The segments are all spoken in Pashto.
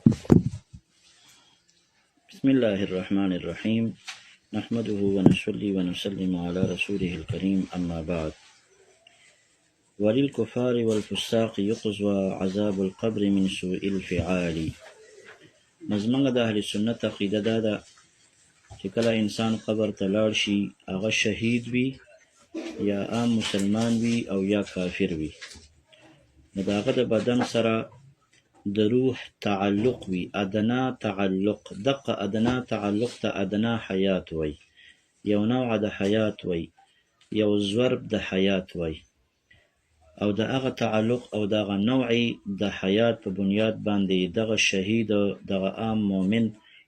بسم الله الرحمن الرحيم نحمده ونصلي ونسلم على رسوله الكريم أما بعد. وللكفار والفساق يقظى عذاب القبر من سوء الفعال. مزمنګ د اهل سنت عقیده دا ده چې کله انسان قبر ته لاړ شي هغه شهید وي یا عام مسلمان وي او یا کافر وي، نو د هغه د بدن سره د روح تعلق وي، ادنا تعلق. دقه ادنا تعلق ته ادنا حیات وي، یو نوع د حیات وي، یو ضرب د حیات وي، او د هغه تعلق او دغه نوعی د حیات په بنیاد باندې دغه شهید او دغه عام مؤمن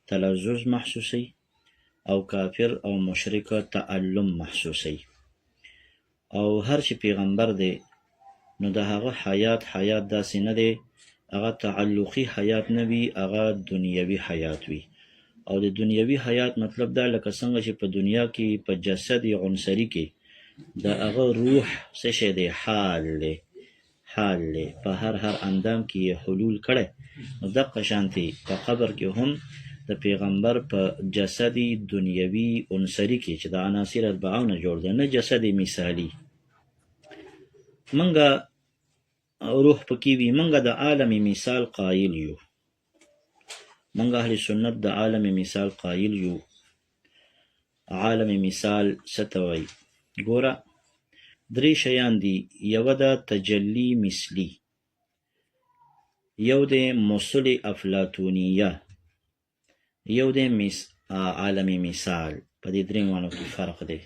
تلذذ محسوسی او کافر او مشرک تعلم محسوسی. او هر چې پیغمبر دی نو د هغه حیات داسې نه دی، هغه تعلقی حیات نه وي، هغه دنیوي حیات وي. او د دنیوي حیات مطلب دا لکه څنګه چې په دنیا کې په جسد عنصری کې د هغه روح څه شی دی، حال دی په هر اندام کې یې حلول کړی، نو دقه شانتي په قبر کې هم د پیغمبر په جسدی دنیوي عنصری کې چې د عناصر اربعه نه جوړ دی، نه جسد مثالی. منګه روح پکې وي، منګه د عالم مثال قایل یو، منګه اهل سنت د عالم مثال قایل یو. عالم مثال ستوي ګوره درې شیان دي، یو د تجلی مثلی، یو د موصل افلاطونیه، یو د عالم مثال. په دې درې معنو کې فرق دی،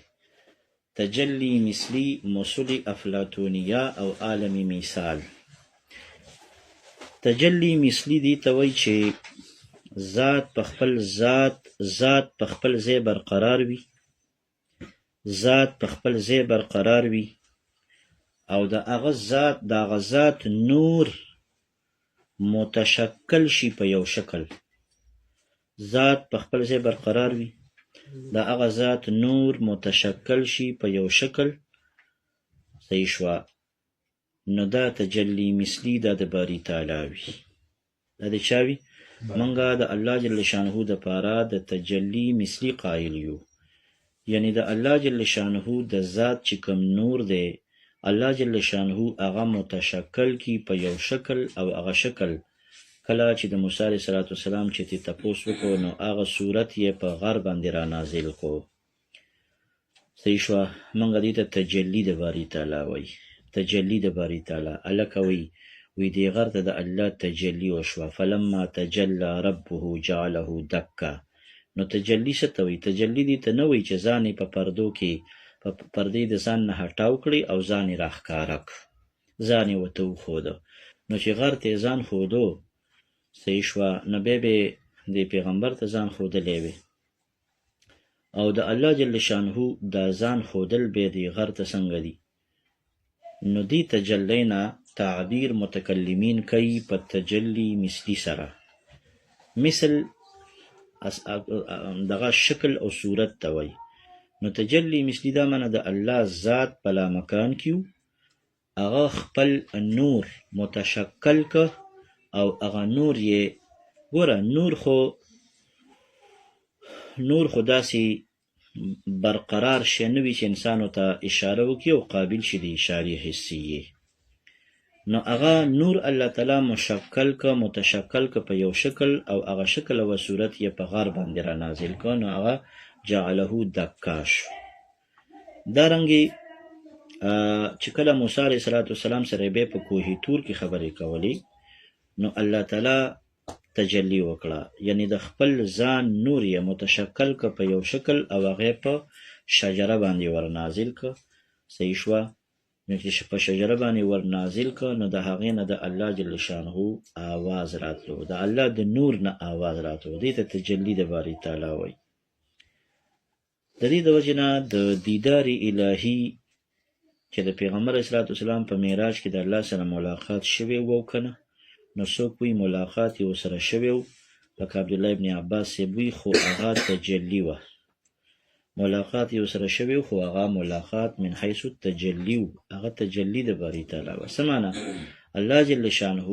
تجلی مثلی، موصل افلاطونیه او عالم مثال. تجلی مثلی دی ته وایي چې ذات په خپل ځای برقرار وي، ذات په خپل ځای برقرار وي او د هغه ذات نور متشکل شي په یو شکل. ذات په خپل ځای برقرار وي، د هغه ذات نور متشکل شي په یو شکل. صحیح شوه، نو دا تجلی مثلی دا د باری تعالی وي. دا د چا وي؟ منګه د الله جل شانه د پاره د تجلی مثلی قایل یو، یعنی د الله جل شانه د ذات چې کوم نور دی، الله جل شانه هغه متشکل کی په یو شکل، او هغه شکل کله چې د موسی علیه السلام چې تپوس وکړو نو هغه صورت یې په غر باندې را نازل کو. صحیح شوه، منګه دې ته تجلی د باری تعالی وایي، تجلی د باری تعالی. الله کوي وی دی غر ته د الله تجلی وشوه، فلما تجلی ربه جعله دکا. نو تجلی څه ته وایي؟ تجلی دې ته نه وایي چې ځان په پردو کې په پردې د ځان نه هټاو کړي او ځان یې راښکاره کړ، ځان یې ورته وښوده. نو چې غر ته یې ځان ښودو، صحیح شوه، نو بیا به دې پیغمبر ته ځان ښودلی وي، او د الله جل شانه دا ځان ښودل بیا دې غر ته څنګه دي؟ نو دې تجلی نه تعبیر متکلمین کوي په تجلی مثلی سره، مثل دغه شکل او صورت ته وایي. نو تجلی مثلی دا معنی د الله ذات په لامکان کیو، هغه خپل نور متشکل که او هغه نور یې ګوره، نور خو داسې برقرار شی نه وي چې انسانو ته اشاره وکړي او قابل شي د اشارې حسیې. نو هغه نور الله تعالی متشکل که په یو شکل، او هغه شکل او صورت یې په غار باندې را نازل که، نو هغه جعله دکا شو. دارنګې چې کله موسی علیه السلام سره بیا په کوه طور کې خبرې کولې، نو الله تعالی تجلی وکړه، یعنی د خپل ځان نور یې متشکل که په یو شکل او هغه په شجره باندې ورنازل که. صحیح شوه، نو چې په شجره باندې ورنازل که، نو د هغې نه د الله جل شانه آواز راتلو، د الله د نور نه آواز راتلو. دې ته تجلی د باری تعالی وایي. د دې د وجې نه د دیدار الهي چې د پیغمبر علیه السلام په معراج کې د الله سره ملاقات شوی و که نه، نو څوک وایي ملاقات یې ورسره شوی و، لکه عبدالله ابن عباس صاحب وایي خو هغه تجلی وه، ملاقات یې ورسره شوی و، خو هغه ملاقات من حیث تجلی و، هغه تجلی د باری تعالی وه. څه معنی؟ الله جل شانه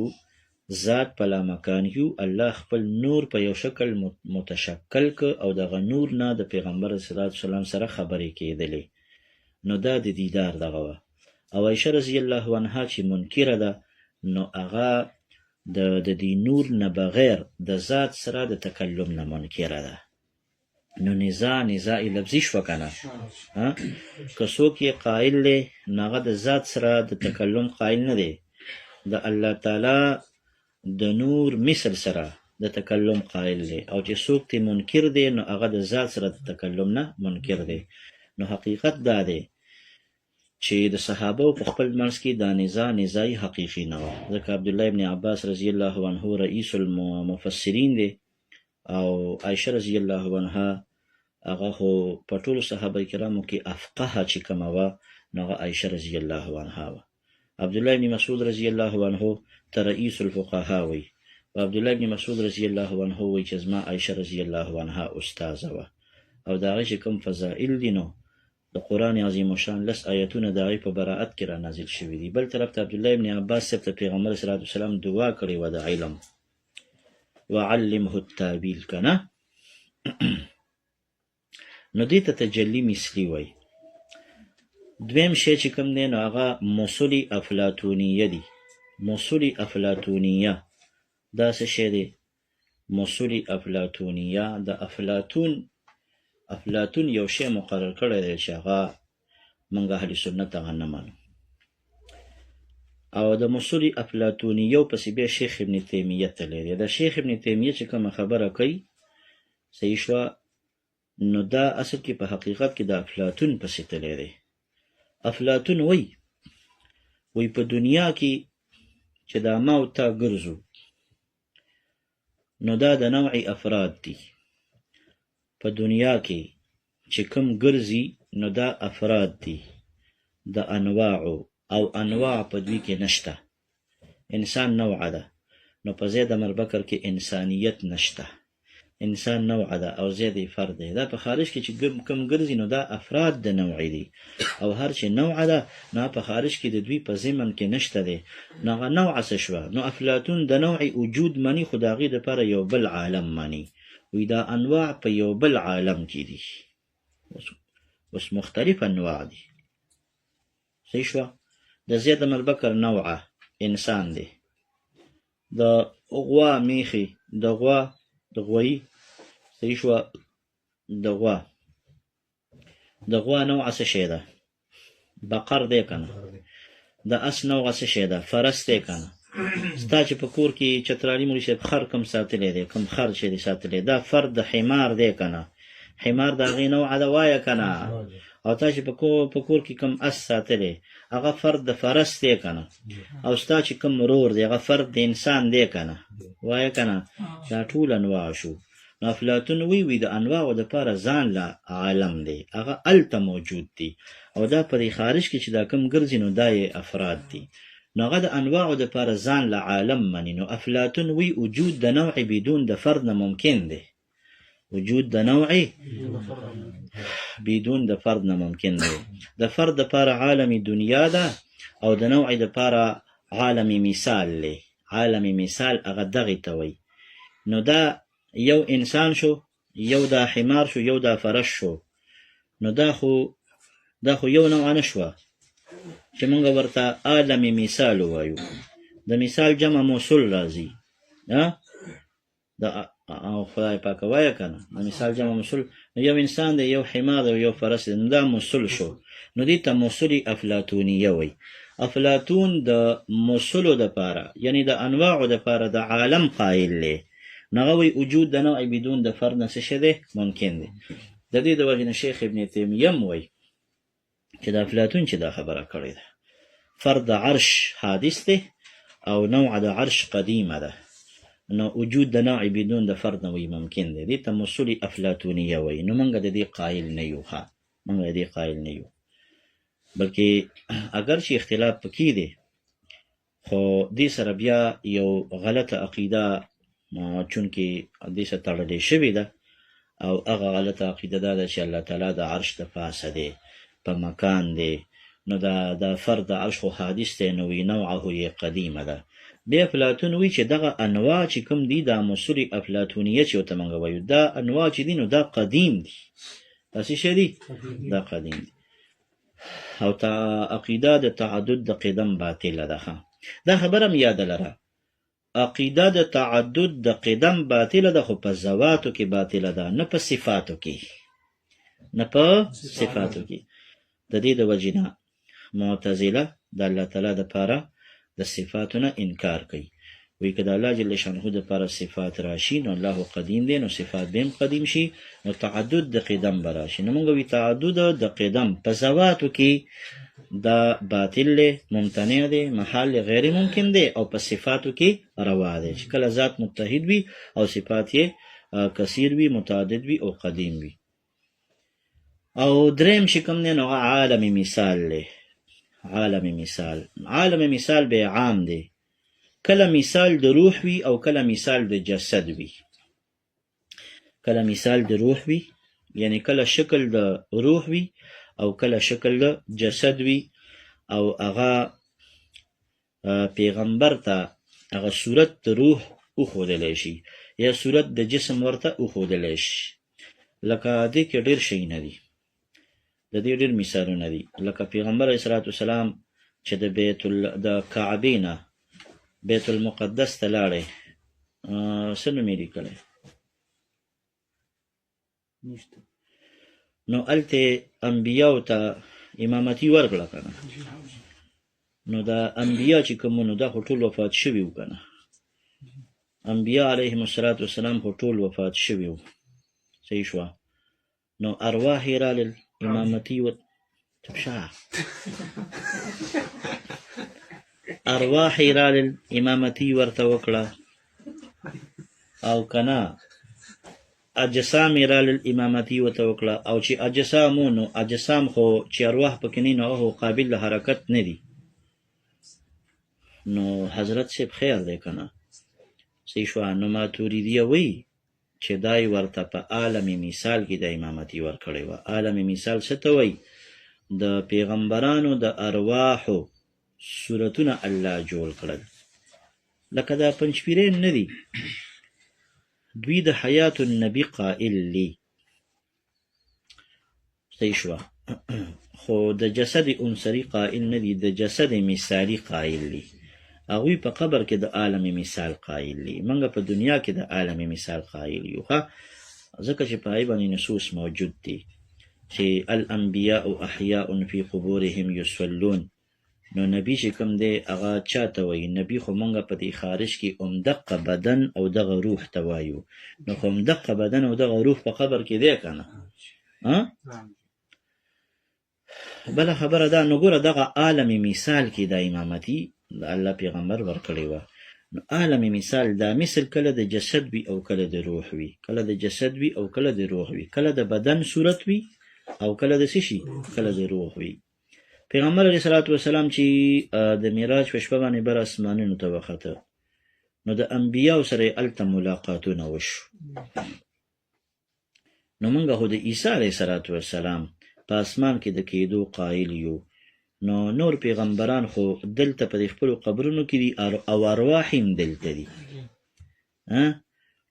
ذات په لامکانیو الله خپل نور په یو شکل متشکل که او دغه نور نه د پیغمبر صلی الله علیه وسلم سره خبرې کېدلې، نو دا د دیدار دغه وه. او عایشه رضی الله عنها چې منکره ده، نو هغه د دې نور نه بغیر د ذات سره د تکلم نه منکره ده. نو نزاع لفظي شوه که نه؟ که څوک یې قایل دی نو هغه د ذات سره د تکلم قایل نه دی، د الله تعالی د نور مثل سره د تکلم قائل دی. او چې څوک تی منکر دی نو هغه د ذات سره د تکلم نه منکر دی. نو حقیقت دا دی چې د صحابه په خپل منځ کې دا نزاعي حقیقي نه وه، ځکه عبدالله ابن عباس رضی الله عنه رئیس المفسرین دی، او عایشه رضی الله عنها هغه خو په ټولو صحابه کرامو کې افقه چې کومه وه نو هغه عایشه رضی الله عنها وه. عبدالله ابن مسعود رضی الله عنه ته رئیس الفقهاء وی، و عبدالله ابن مسعود رضی الله عنه وی چې زما عایشه رضی الله عنها استاذه وه، او د هغې چې کوم فضائل دي نو د قرآن عظیم الشان 10 آیتونه د هغې په براءت کې را نازل شوي دي. بل طرف ته عبدالله ابن عباس صاحب ته پیغمبر صلی الله علیه وسلم دعا کړې وه د علم، وعلمه التاویل که نه. نو دې ته تجلی مثلي وی. دویم شی چې کوم دی نو هغه مصول افلاطونیه دي. مصول افلاطونیه دا څه شی دی؟ مصول افلاطونیه د افلاطون یو شی مقرر کړی دی چې هغه موږ اهل سنت هغه نه منو، او د مصول افلاطونیو پسې بیا شیخ ابن تیمیه تللی دی. د شیخ ابن تیمیه چې کومه خبره کوي صحیح شوه، نو دا اصل کې په حقیقت کې د افلاطون پسې تللی دی. افلاطون وی په دنیا کې چې دا ما او تا ګرځو نو دا د نوع افراد دي. په دنیا کې چې کوم ګرځي نو دا افراد دي د انواعو، او انواع په دوی کې نشته. انسان نوع ده، نو په ځای د مربکر کې انسانیت نشته. انسان نوع ده او زیادی فرد ده. دا په خارج کې چې کم ګرځي نو دا افراد د نوع دي، او هر چې نوع ده نو په خارج کې د دوی په ضمن کې نشته دی. نو هغه نوع څه شوه؟ نو افلاطون د نوع وجود مني، خو د هغې دپاره یو بل عالم مني، وی دا انواع په یو بل عالم کې دي، اوس مختلف انواع دي. صحیح شوه؟ د زید البکر نوعه انسان دی، د غوا میخي، د غوی صحیح شوه، د غوا نوعه څه شی ده؟ بقر دی که نه؟ د اس نوعه څه شی ده؟ فرس دی که نه؟ ستا چې په کور کې چترالي مولي صاحب خر کم ساتلی دی، کم خر چې دی ساتلی، دا فرد د حمار دی که نه؟ حمار د هغې نوعه ده وایه که نه؟ او تا چې په کور کې کم اس ساتلی هغه فرد د فرس دی که نه؟ او ستا چې کم ورور دی هغه فرد د انسان دی که نه؟ وایه که نه؟ دا ټول انواع شو. نو افلاطون وی د انواعو دپاره ځان له عالم دی، هغه هلته موجود دی، او دا په دې خارج کې چې دا کم ګرځي نو دا یې افراد دي. نو هغه د انواعو دپاره ځان له عالم مني. نو افلاطون وی وجود د نوع بدون د فرد نه ممکن دی، وجود د نوع بدون د فرد نه ممکن دی. د فرد دپاره عالم دنیا ده، او د نوع دپاره عالم مثال دی. عالم مثال هغه دغې ته وی. نو دا یو انسان شو، یو دا حمار شو، یو دا فرس شو. نو دا خو یو نوع نه شوه چې مونږ ورته عالم مثال وایو. د مثال جمع موصول راځي، او خدای پاک وایه که نه؟ د مثال جمع موصول، یو انسان دی، یو حمار دی، یو فرس دی، نو دا موصول شو. نو دې ته موصول افلاطونیه وی. افلاطون د موصولو دپاره یعنی د انواعو دپاره د عالم قایل دی. نو هغه وی وجود د نوع بدون د فرد نه څه شی دی؟ ممکن دی. د دې د وجې نه شیخ ابن تیمیه هم وی چې د افلاطون چې دا خبره کړې ده، فرد د عرش حادث دی او نوع د عرش قدیمه ده، نو وجود د نوع بدون د فرد نه وی ممکن دی. دې ته موصول افلاطونیه وی. نو موږ د دې قایل نه یو، موږ د دې قایل نه یو، بلکې اگر چې اختلاف پکې دی، خو دې سره بیا یو غلطه عقیده چونکې دې سره تړلې شوې ده، او هغه غلطه عقیده دا ده چې الله تعالی د عرش د پاسه دی، په مکان دی. نو دا فرد د عرش خو حادث دی، نو وی نوعه یې قدیمه ده. بیا افلاطون وی چې دغه انواع چې کوم دي دا مسل افلاطونیه چې ورته موږ وایو دا انواع چې دي نو دا قدیم دي داسې شی دي دا قدیم دي او عقیده د تعدد د قدم باطله ده دا خبره م یاد لره عقیده د تعدد د قدم باطله ده خو په ذواتو کې باطله ده نه په صفاتو کې نه په صفاتو کې د دې د وجې نه معتزله د الله تعالی دپاره د صفاتو نه انکار کوي وی که د الله جل شانه دپاره صفات راشي نو الله قدیم دی نو صفات به هم قدیم شي نو تعدد د قدم به راشي نو موږ وی تعدد د قدم په ذواتو کې دا باطل دی ممتنع دی محال غیر ممکن دی او په صفاتو کې روا دی چې کله ذات متحد وي او صفات یې کثیر وي متعدد وي او قدیم وي او دریم چې کوم دی نو عالم مثال دی عالم مثال به عام دی کله مثال د روح وي او کله مثال د جسد وي کله مثال د روح وي یعنی کله شکل د روح وي او کله شکل د جسد وي او هغه پیغمبر ته هغه صورت د روح وښودلی شي یا صورت د جسم ورته وښودلی شي لکه دې کې ډېر شی نه دي د دې ډېر مثالونه دي لکه پیغمبر علیه صلات وسلام چې د کعبې نه بیت المقدس ته لاړی څه نوم یې لیکلی نو هلته انبیاو ته امامتي ورکړه که نه نو دا انبیا چې کوم نو دا خو ټول وفات شوي وو که نه انبیا علیهم الصلاة والسلام خو ټول وفات شوي وو صحیح شوه نو ارواح یې رالل امامتي ارواح یې رالل امامتي ورته وکړه او که نه اجسام یې رالل امامتي ورته وکړه او چې اجسام وو نو اجسام خو چې ارواح پکې نه نو هغه قابل د حرکت نه دي نو حضرت صاحب خیر دی که نه صحیح شوه نو ماتوریدیه وایي چې دای ورته په عالم مثال کې د امامتي ورکړی وه عالم مثال څه ته وایي د پیغمبرانو د ارواحو صورتونه الله جوړ کړل لکه دا پنځپیرین نه دي دوی د حیات النبی قائل لی صحیح شوه خو د جسد عنصري قائل نه دي د جسد مثالي قائل لی هغوی په قبر کې د عالم مثال قائل دي موږ په دنیا کې د عالم مثال قائل یو ځکه چې په هغې باندې نصوص موجود دي چې الانبیاء احیاء فی قبورهم یصلون نو نبی چې کوم دی هغه چا ته وایي نبی خو موږ په دې خارج کې همدقه بدن او دغه روح ته وایو نو خو همدقه بدن او دغه روح په قبر کې دی که نه بله خبره ده نو ګوره دغه عالم مثال کې د امامتي د الله پیغمبر ورکړی وه نو عالم مثال دا مثل کله د جسد وي او کله د روح وي کله د جسد وي او کله د روح وي کله د بدن صورت وي او کله د څه شي کله د روح وي پیغمبر علیه صلات وسلام چې د معراج په شپه باندې بر اسمانونو ته وخته نو د انبیاو سره یې هلته ملاقاتونه وشو نو موږ خو د عیسی علیه صلات وسلام په اسمان کې د کېدو قایل یو نو نور پیغمبران خو دلته په خپلو قبرونو کې دي او ارواح هم دلته دي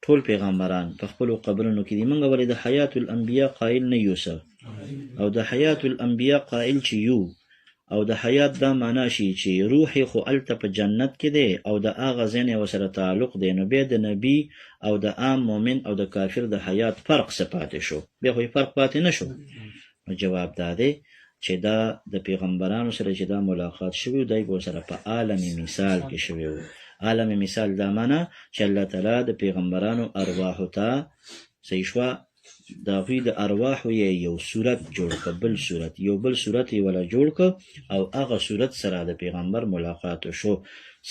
ټول پیغمبران په خپلو قبرونو کې دي موږ ولې د حیات الانبیا قایل نه یو او د حیات الانبیا قایل چې یو او د حیات دا معنا شي چې روحي خو هلته په جنت کې دی او د هغه ځای نه ورسره تعلق دی نو بیا د نبي او د عام مؤمن او د کافر د حیات فرق څه پاتې شو بیا خو فرق پاتې نه شو نو جواب دا دی چې دا د پیغمبرانو سره چې دا ملاقات شوی دی ورسره سره په عالم مثال کې شوی و عالم مثال دا معنا چې الله تعالی د پیغمبرانو ارواحو ته صحیح شوه د هغوی د ارواحو یو صورت جوړ که بل صورت یو بل صورت یې وله جوړ که او هغه صورت سره د پیغمبر ملاقات شو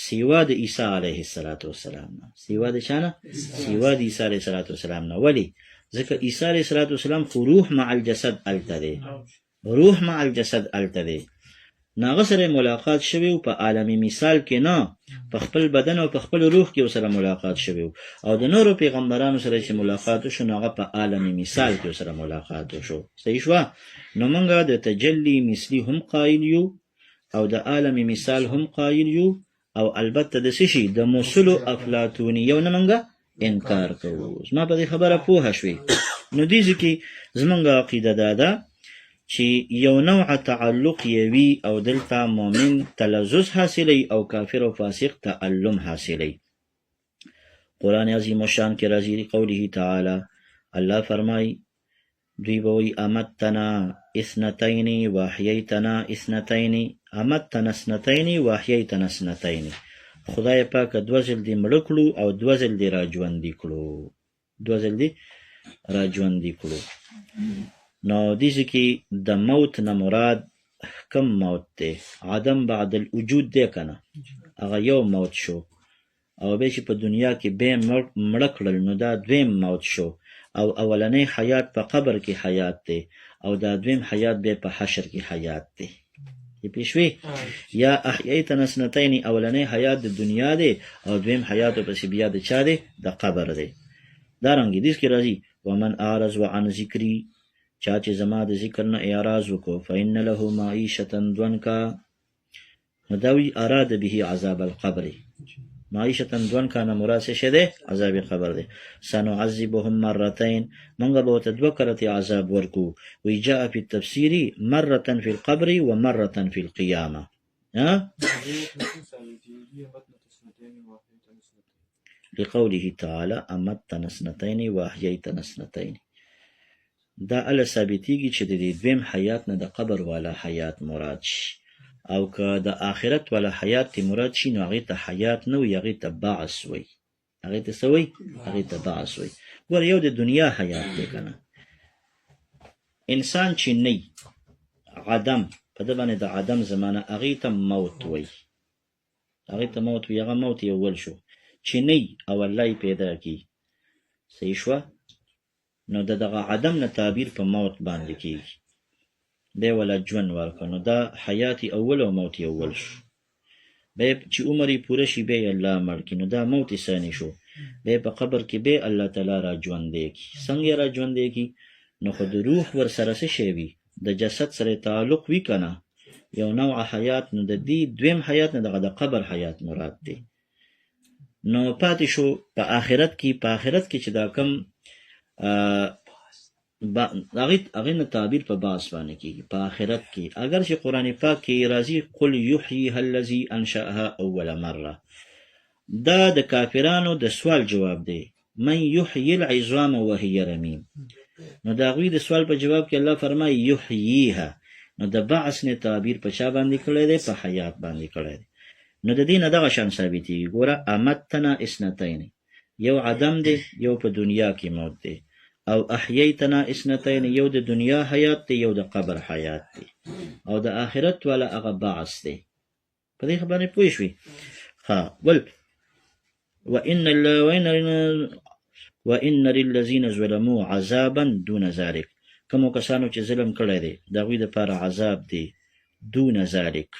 سیوا د عیسی علیه السلام نه سیوا د چا نه سیوا د عیسی علیه السلام نه ولې ځکه عیسی علیه السلام خو روح مع الجسد هلته دی روح مع الجسد هلته دی ناغه سره ملاقات شوی په عالمي مثال کې نه په خپل بدن او په خپل روح کې سره ملاقات شوی او د نورو پیغمبرانو سره چې ملاقات شو ناغه په عالمي مثال کې سره ملاقات شو صحیح شو نو موږ د تجلی مثلی هم قایل یو او د عالمي مثال هم قایل یو او البته د څه شي د موصلو افلاطونیو نه موږ انکار کوو. زما په دې خبره پوهه شوې. نو دې کې زمونږ عقیده دا ده چې یو نوع تعلق یوي او دلته مؤمن تلذذ حاصلی او کافر او فاسق تعلم حاصلی. قرآن عظیم الشان کې راځي قوله تعالی الله فرمای دوی به وی امتنا اثنتین واحییتنا اثنتین امتنا اثنتین واحییتنا اثنتین. خدای پاک دوه ځل دې مړه کړو او دوه ځل دې راژوندي کړو. دوه ځل دې راژوندي کړو. نو دې کې د موت نه مراد کم موت دی؟ عدم بعد الوجود دی کنه. هغه یو موت شو او به چې په دنیا کې به مړه کړل نو دا دویم موت شو. او اولنی حیات په قبر کې حیات دی او دا دویم حیات به په حشر کې حیات دی. پیشوی یا احییتنا اثنتین اولنی حیات د دنیا دی او دویم حیات پس بیا د چا دی؟ د قبر دی. دارنګه دې کې راځي ومن اعرض عن ذکری چا چې زما د ذکر نه اعراض وکړو فإن له معیشة ضنکا. نو دا وی اراده به عذاب القبر. معیشة ضنکا نه مراد څه دی؟ عذاب قبر دی. سنعذبهم مرتين موږ به ورته دوه کرتې عذاب ورکو. وی جاء فی التفسیر مرة فی القبر ومرة فی القیامه. لقوله تعالی امتنا اثنتین واحییتنا اثنتین. دا ال ثابتیږي چې د دې دویم حیات نه د قبر والا حیات مراد شي او که د آخرت والا حیات مراد شي نو هغې ته حیات نه وي، هغې ته بعث وي. هغې ته څه وي؟ هغې ته بعث وي. ګوره یو د دنیا حیات دی که نه. انسان چې نه عدم په ده باندې د عدم زمانه هغې ته موت وي. هغې ته موت وي. هغه موت یې اول شو چې نه او الله یې پیدا کړي. صحیح شوه؟ نو د دغه عدم نه تعبیر په موت باندې کېږي. دی ولا ژوند ورکړه نو دا حیات اول او موت اول شو. بیا چې عمر یې پوره شي بیا یې الله مړ کړي نو دا موت ثاني شو. بیا په قبر کې بیا الله تعالی را ژوندی کړي. څنګه را ژوندی کړي؟ نو خو د روح ورسره څه شی وي؟ د جسد سره تعلق وي که نه؟ یو نوع حیات. نو د دې دویم حیات نه دغه د قبر حیات مراد دی. نو پاتې شو په آخرت کې. په آخرت کې چې دا کم هغې نه تعبیر په بعث باندې کېږي په آخرت کې. اگر چې قرآن پاک کې راځي قل یحییها الذی انشأها اول مره، دا د کافرانو د سوال جواب دی. من یحیی العظام وهی رمیم. نو د هغوی د سوال په جواب کې الله فرمایي یحییها. نو د بعث نه تعبیر په چا باندې کړی دی؟ په حیات باندې کړی دی. نو د دې نه دغه شان ثابتېږي. ګوره امتنا اثنتین، یو عدم دی یو په دنیا کې موت دی. او احییتنا اثنتین، یو د دنیا حیات دی یو د قبر حیات دی. او د آخرت والا هغه بعث دی. په دې خبرې پوه شوې؟ ها ول وان للذین ظلموا عذابا دون ذلک. کومو کسانو چې ظلم کړی دی د هغوی دپاره عذاب دی دون ذلک،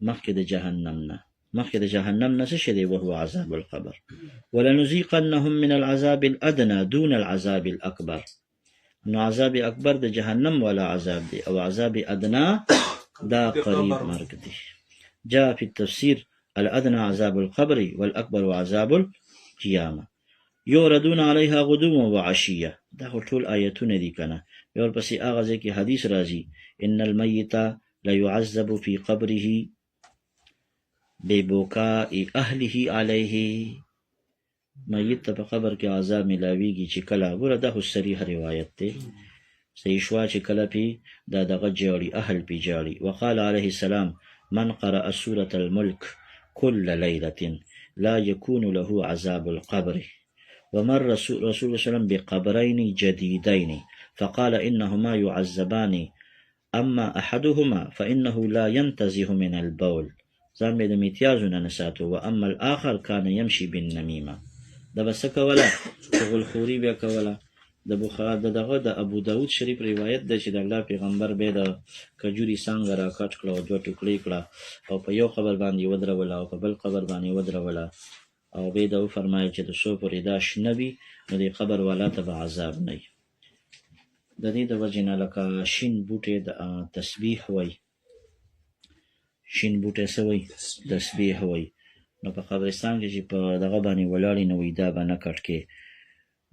مخکې د جهنم نه. مخکې د جهنم نه څه شی دی؟ وهو عذاب القبر. ولنذیقنهم من العذاب الادنى دون العذاب الاکبر. نو عذاب اکبر د جهنم والا عذاب دی او عذاب ادنا دا قریب مرګ دی. جاء فی التفسیر الادنى عذاب القبر والاکبر عذاب القیامه. یوردون علیها غدوا وعشیه. دا ټول آیتونه دي کنه. بیا ورپسې هغه ځای کې حدیث راځي ان المیت لیعذب فی قبره ببکاء اهله علیه. میت ته په قبر کې عذاب ملاویږي چې کله. ګوره دا خو صریح روایت دی. صحیح شوه چې کله پې دا دغه جاړي اهل پې جاړي. وقال علیه السلام من قرأ سورة الملک كل لیلة لا يكون له عذاب القبر. ومر رسول الله صلی الله علیه وسلم بقبرین جدیدین فقال انهما يعذبان اما احدهما فانه لا ينتزه من البول. ځان مې د میتیازو نه ساتو. و اما الاخر کان یمشي بالنمیمه. دا به څه کوله؟ غلخوري بیا کوله. د بخاري دغه د ابو داود شریف روایت ده چې د الله پیغمبر به د کجوري څانګه راکټ کړه او دوه ټوکړې کړه او په یو قبر باندې ودروله او په بل قبر باندې ودروله او به دا وفرمایي چې د څو پورې دا شنه وي نو د قبر والا ته به عذاب نه وي. د دې د وجې نه لکه شین بوټی د تسبیح وایي. شین بوټی څه وایي؟ تسبیح وایي. نو په قبرستان کې چې په دغه باندې ولاړې نو وایي دا به نه کټ کې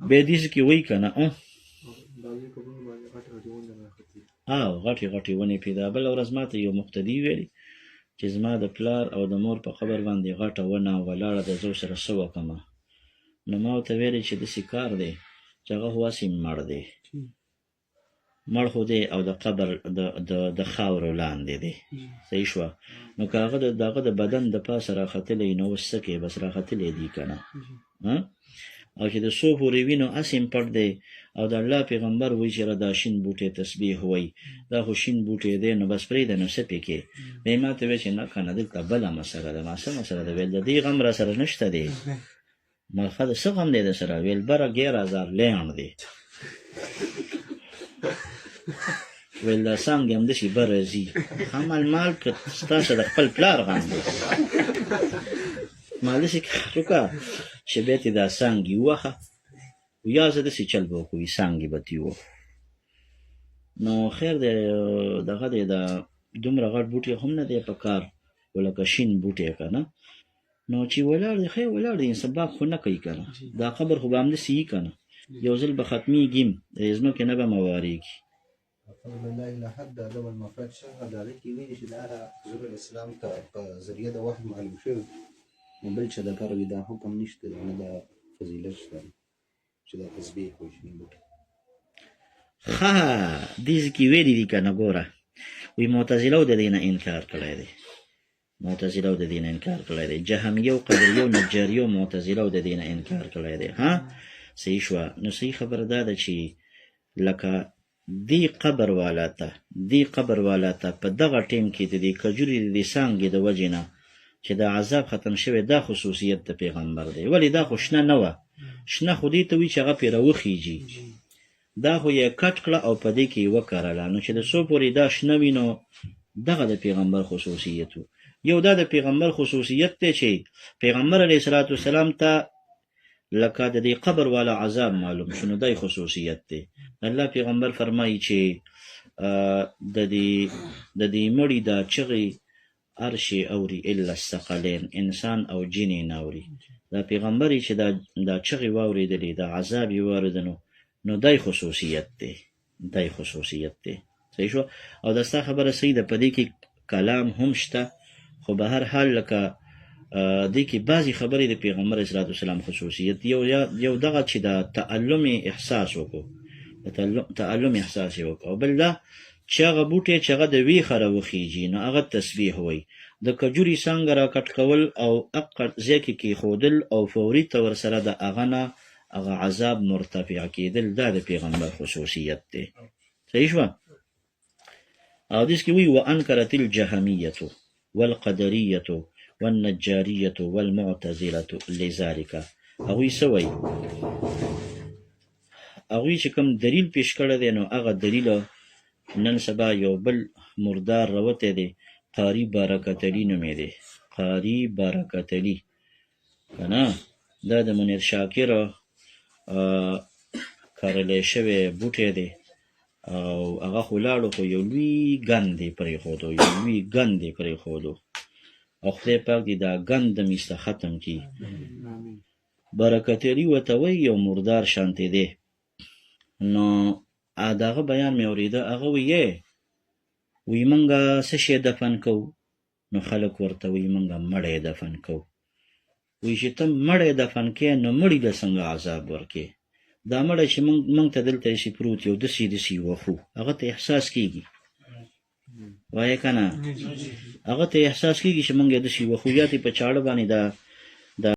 بیا داسې کې وایي که نه غټې غټې ونې پیدا بله ورځ ما ته یو مقتدي ویلي چې زما د پلار او د مور په قبر باندې غټه ونه ولاړه ده زه سره څه وکړمه نو ما ورته ویلې چې داسې کار دی چې هغه خو هسې مړ دی مړ خو دی او د قبر د خاورو لاندې دی صحیح شوه نو که هغه د هغه د بدن د پاسه راختلی نو اوس څه کوې بس راختلی دی که نه او چې د څو پورې وي نو هسې پټ دی او د الله پیغمبر وایي چې دا شین بوټی تسبیح وایي دا خو شین بوټی دی نو بس پرېږده نو څه پې کې بیا ما ته ویل چې نه که نه دلته بله مسله ده ما څه مسله ده ویل د دې غم را سره نشته دی ملخه د څه غم دی د سره ویل بره 11,000 لینډ دی ویل دا څانګې همداسې بره ځي عمل مال که ستاسو د خپل پلار غم دی ما داسې کار وکړه چې بیا تې دا څانګې ووهه یا زه داسې چل به وکړو څانګې به تې ووهو نو خیر دی دغه دی دا دومره غټ بوټی هم نه دی په کار و لکه شین بوټی که نه نو چې ولاړ دی خیر ولاړ دی سباق خو نه کوي که نه دا قبر خو به همداسې وي که نه یو ځل به ختمېږي د ځمکې نه به موارېږي الله الى حد ادب المفرد شغه د هغې کې ویلي چې دا حضور الاسلام ته په ذریعه د وحي معلوم شوي نو بل چې د کار وي دا حکم نشته دی نه دا فضیلت شته چې دا تسبیح وایي شین بوټی ښه دې کې ویلي دي که نه ګوره وایي معتزله د دې نه انکار کړی دی معتزله د دې نه انکار کړی دی جهمیه او قدریه او نجاریه او معتزله د دې نه انکار کړی دی صحیح شوه نو صحیح خبره دا ده چې لکه دې قبر والا ته په دغه ټیم کې د دې کجوري د دې څانګې د وجې نه چې دا عذاب ختم شوی دا خصوصیت د پیغمبر دی ولې دا خو شنه نه وه شنه خو دې ته وي چې هغه پرې راوخیږي دا خو یې کټ کړه او په دې کې یې وکرله نو چې د څو پورې دا شنه وي نو دغه د پیغمبر خصوصیت و یو دا د پیغمبر خصوصیت دی چې پیغمبر علیه صلات وسلام ته لکه د دې قبر والا عذاب معلوم شو نو دای خصوصیت دی الله پیغمبر فرمایي چې د دې مړي دا چغې هر شی اوري الا الثقلین انسان او جنې نه اوري دا پیغمبري چې دا چغې واورېدلې دا عذاب یې واورېده نو دای خصوصیت دی صحیح شو او دا ستا خبره صحیح ده په دې کې کلام هم شته خو به هر حال لکه دې کې بعضې خبرې د پیغمبر علیه صلات وسلام خصوصیت یو دغه چې د تعلم احساس وکړو تعلم احساس یې وکړو او بل دا چې هغه بوټی چې هغه د ویښه راوخیږي نو هغه تسبیح وایي د کجوري څانګه را کټ کول او اقل ځای کې کېښودل او فوري طور سره د هغه نه هغه عذاب مرتفع کېدل دا د پیغمبر خصوصیت دی صحیح شوه او دې کې وایي وانکرت الجهمیة والقدریة والنجاریة والمعتزلة لذلك هغوی څه وایي هغوی چې کوم دلیل پیش کړی دی نو هغه دلیل نن سبا یو بل مردار راوتی دی قاري برکت علي نومې دی قاري برکت علي که نه دا د منیر شاکر کرلی شوی بوټی دی او هغه خو لاړو خو یو لوی ګند یې پرېښودو او خدای پاک دې دا ګند د میسته ختم کړي برکت علي ورته وایي یو مردار شانتې دی نو دغه بیان مې اورېده هغه وایي موږ څه شی دفن کوو نو خلک ورته وایي موږ مړی دفن کوو وایي چې ته مړی دفن کوې نو مړي له څنګه عذاب ورکې دا مړی چې موږ ته دلته ایسې پروت یو داسې وخو هغه ته احساس کېږي وایه که نه هغه ته احساس کېږي چې موږ یې داسې وخو یا ته په چاړه باندې دا